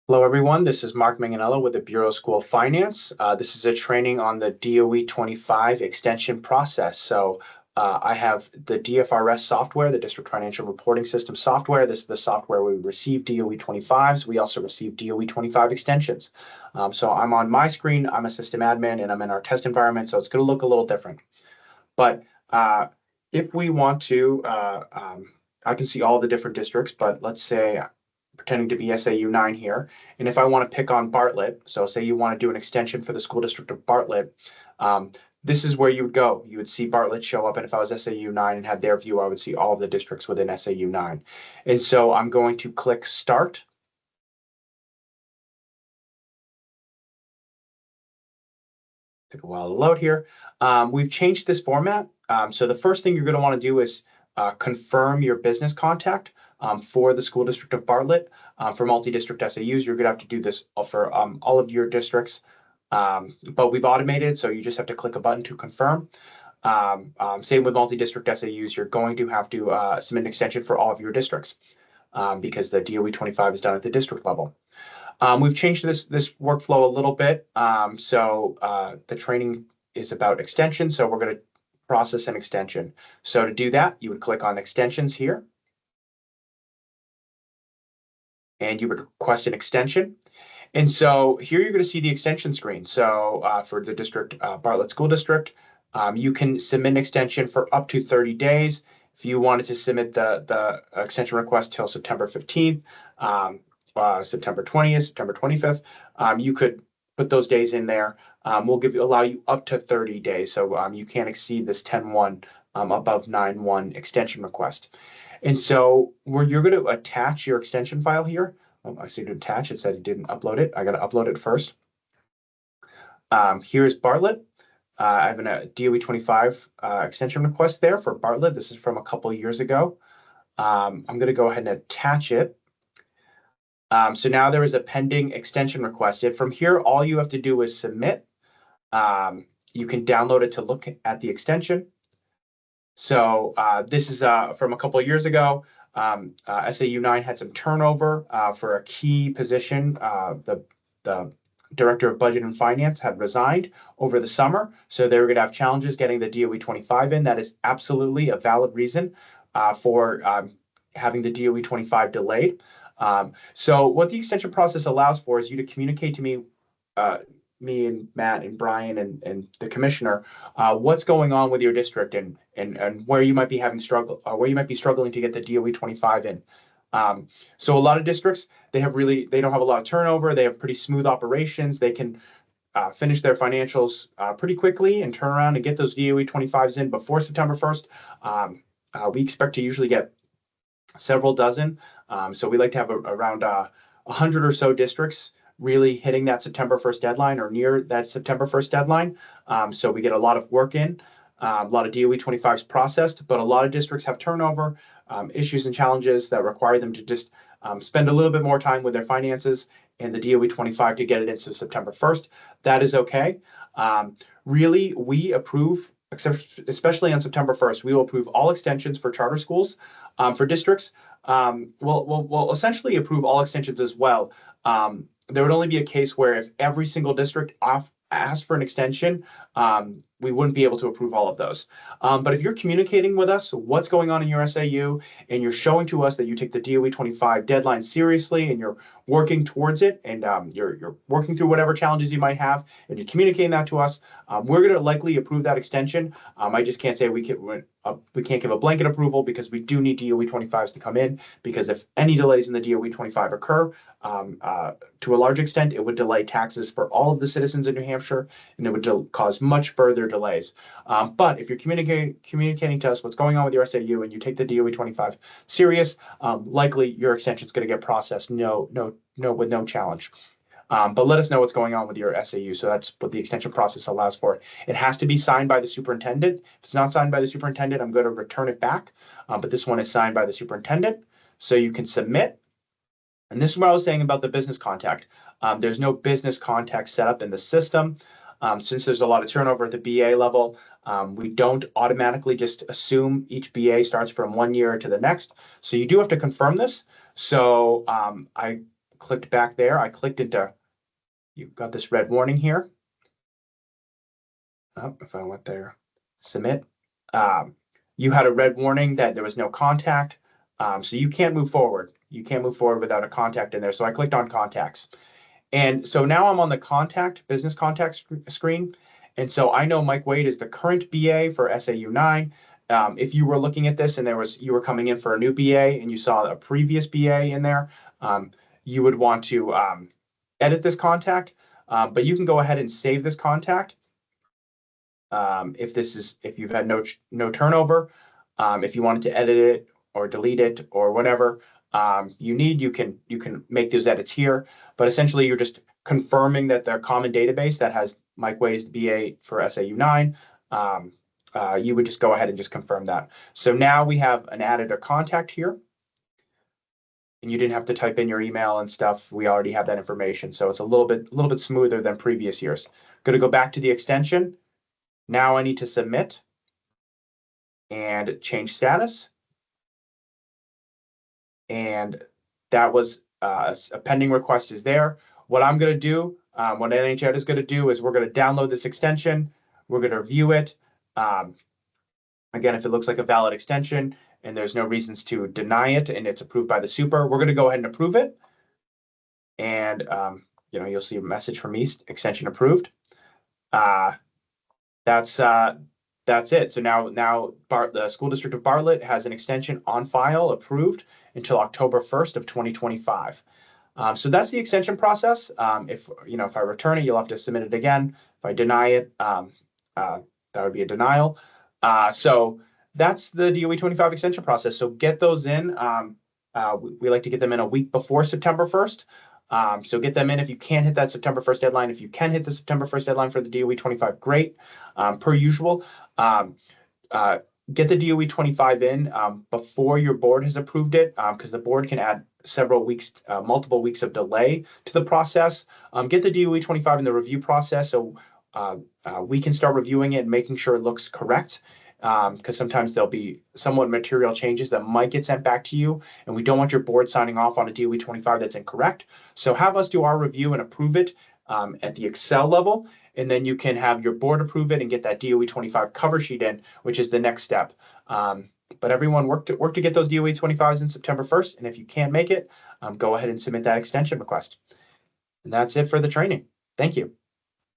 Hello, everyone. This is Mark Manganello with the Bureau School of Finance. This is a training on the DOE25 extension process. I have the DFRS software, the District Financial Reporting System software. This is the software we receive DOE25s. We also receive DOE25 extensions. So I'm on my screen. I'm a system admin, and I'm in our test environment, so it's going to look a little different. But if we want to, I can see all the different districts, but let's say pretending to be SAU 9 here. And if I want to pick on Bartlett, so say you want to do an extension for the school district of Bartlett, this is where you would go. You would see Bartlett show up, and if I was SAU 9 and had their view, I would see all of the districts within SAU 9. And so I'm going to click Start. Take a while to load here. We've changed this format. So the first thing you're going to want to do is confirm your business contact for the school district of Bartlett. For multi-district SAUs, you're going to have to do this for all of your districts. But we've automated, so you just have to click a button to confirm. Same with multi-district SAUs, you're going to have to submit an extension for all of your districts because the DOE25 is done at the district level. We've changed this workflow a little bit. The training is about extension, so we're going to process an extension. So to do that, you would click on extensions here. And you would request an extension. And so here you're going to see the extension screen. So for the district, Bartlett School District, you can submit an extension for up to 30 days. If you wanted to submit the extension request till September 15th, September 20th, September 25th, you could put those days in there. We'll allow you up to 30 days. So you can't exceed this 10-1 above 9-1 extension request. And so where you're going to attach your extension file here. Oh, I see to attach. It said it didn't upload it. I got to upload it first. Here's Bartlett. I have a DOE25 extension request there for Bartlett. This is from a couple of years ago. I'm going to go ahead and attach it. So now there is a pending extension requested. From here, all you have to do is submit. You can download it to look at the extension. So this is from a couple of years ago. SAU 9 had some turnover for a key position. The director of budget and finance had resigned over the summer, so they were going to have challenges getting the DOE25 in. That is absolutely a valid reason for having the DOE25 delayed. So what the extension process allows for is you to communicate to me, me and Matt and Brian and the commissioner, what's going on with your district and where you might be having struggle, where you might be struggling to get the DOE25 in. So a lot of districts, they don't have a lot of turnover. They have pretty smooth operations. They can finish their financials pretty quickly and turn around and get those DOE25s in before September 1st. We expect to usually get several dozen. So we like to have around 100 or so districts really hitting that September 1st deadline or near that September 1st deadline. So we get a lot of work in, a lot of DOE25s processed, but a lot of districts have turnover, issues and challenges that require them to just spend a little bit more time with their finances and the DOE25 to get it into September 1st. That is okay. Really, we approve, especially on September 1st, we will approve all extensions for charter schools. For districts, we'll essentially approve all extensions as well. There would only be a case where if every single district asked for an extension, we wouldn't be able to approve all of those. But if you're communicating with us what's going on in your SAU and you're showing to us that you take the DOE25 deadline seriously and you're working towards it and you're working through whatever challenges you might have and you're communicating that to us, we're going to likely approve that extension. I just can't say we can't give a blanket approval because we do need DOE25s to come in, because if any delays in the DOE25 occur, to a large extent, it would delay taxes for all of the citizens in New Hampshire, and it would cause much further delays. But if you're communicating to us what's going on with your SAU and you take the DOE25 serious, likely your extension is going to get processed with no challenge. But let us know what's going on with your SAU. So that's what the extension process allows for. It has to be signed by the superintendent. If it's not signed by the superintendent, I'm going to return it back. But this one is signed by the superintendent. So you can submit. And this is what I was saying about the business contact. There's no business contact set up in the system. Since there's a lot of turnover at the BA level, we don't automatically just assume each BA starts from one year to the next. So you do have to confirm this. So I clicked back there. I clicked into, you've got this red warning here. Oh, if I went there, submit. You had a red warning that there was no contact. So you can't move forward. You can't move forward without a contact in there. So I clicked on contacts. And so now I'm on the business contact screen. And so I know Mike Wade is the current BA for SAU 9. If you were looking at this and you were coming in for a new BA and you saw a previous BA in there, you would want to edit this contact. But you can go ahead and save this contact. If you've had no turnover, if you wanted to edit it or delete it or whatever you can make those edits here. But essentially, you're just confirming that the common database that has Mike Wade as the BA for SAU 9. You would just go ahead and just confirm that. So now we have an added a contact here. And you didn't have to type in your email and stuff. We already have that information. So it's a little bit smoother than previous years. Going to go back to the extension. Now I need to submit and change status. And that was a pending request is there. What I'm going to do, what NHED is going to do is we're going to download this extension. We're going to review it. Again, if it looks like a valid extension and there's no reasons to deny it and it's approved by the super, we're going to go ahead and approve it. And you'll see a message from me, extension approved. That's it. So now the school district of Bartlett has an extension on file approved until October 1st of 2025. So that's the extension process. If I return it, you'll have to submit it again. If I deny it, that would be a denial. So that's the DOE25 extension process. So get those in. We like to get them in a week before September 1st. So get them in if you can't hit that September 1st deadline. If you can hit the September 1st deadline for the DOE25, great. Per usual, get the DOE25 in before your board has approved it, because the board can add multiple weeks of delay to the process. Get the DOE25 in the review process so we can start reviewing it and making sure it looks correct. Because sometimes there'll be somewhat material changes that might get sent back to you, and we don't want your board signing off on a DOE25 that's incorrect. So have us do our review and approve it at the Excel level, and then you can have your board approve it and get that DOE25 cover sheet in, which is the next step. But everyone work to get those DOE25s in September 1st, and if you can't make it, go ahead and submit that extension request. And that's it for the training. Thank you.